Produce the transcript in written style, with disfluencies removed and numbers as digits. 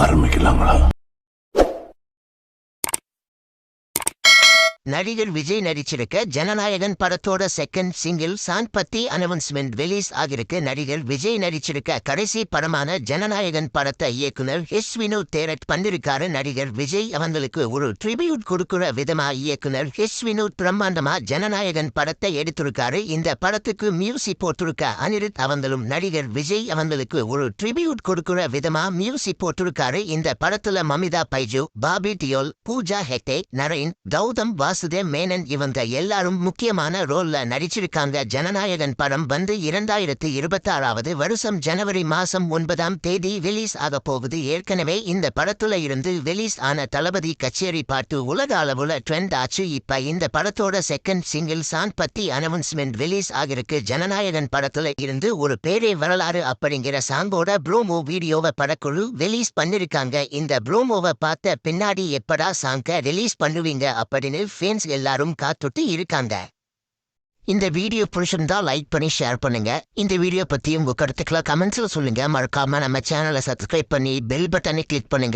ஆரம்பிக்கலாங்களா? நடிகர் விஜய் நடிச்சிருக்க ஜனநாயகன் படத்தோட செகண்ட் சிங்கிள் சாங் பத்தி அனௌன்ஸ்மெண்ட் ரிலீஸ் ஆகிருக்கு. நடிகர் விஜய் நடிச்சிருக்க கடைசி படமான ஜனநாயகன் படத்தை இயக்குனர் எஸ் வினோத் டைரக்ட் பண்ணிருக்காரு. நடிகர் விஜய் அவங்களுக்கு ஒரு ட்ரிபியூட் கொடுக்கிற விதமா இயக்குனர் எஸ் வினோத் பிரம்மாண்டமா ஜனநாயகன் படத்தை எடுத்திருக்காரு. இந்த படத்துக்கு மியூசிக் போட்டிருக்க அனிருத் அவங்களும் நடிகர் விஜய் அவங்களுக்கு ஒரு ட்ரிபியூட் கொடுக்கிற விதமா மியூசிக் போட்டிருக்காரு. இந்த படத்துல மமிதா பைஜு, பாபி டியோல், பூஜா ஹெக்டே, நரேன், கௌதம் வாசுதேவ் மேனன் இவங்க எல்லாரும் முக்கியமான ரோல்ல நடிச்சிருக்காங்க. ஜனநாயகன் படம் வந்து 2026 வருஷம் ஜனவரி மாசம் 9ஆம் தேதி ரிலீஸ் ஆக போகுது. ஏற்கனவே இந்த படத்துல இருந்து ரிலீஸ் ஆன தளபதி கச்சேரி பாட்டு உலக அளவுல ட்ரெண்ட் ஆச்சு. இப்ப இந்த படத்தோட செகண்ட் சிங்கிள் சாங் பத்தி அனௌன்ஸ்மெண்ட் ரிலீஸ் ஆகிருக்கு. ஜனநாயகன் படத்துல இருந்து ஒரு பேரே வரலாறு அப்படிங்கிற சாங்கோட ப்ரோமோ வீடியோவை படக்குழு ரிலீஸ் பண்ணிருக்காங்க. இந்த ப்ரோமோவை பார்த்த பின்னாடி எப்படா சாங்க ரிலீஸ் பண்ணுவீங்க அப்படின்னு ஃபேன்ஸ் எல்லாரும் காத்துட்டு இருக்காங்க. இந்த வீடியோ பிடிச்சிருந்தா லைக் பண்ணி ஷேர் பண்ணுங்க. இந்த வீடியோ பத்தி உங்க கருத்துக்களை கமெண்ட்ஸ்ல சொல்லுங்க. மறக்காம நம்ம சேனலை சப்ஸ்கிரைப் பண்ணி பெல் பட்டனை கிளிக் பண்ணுங்க.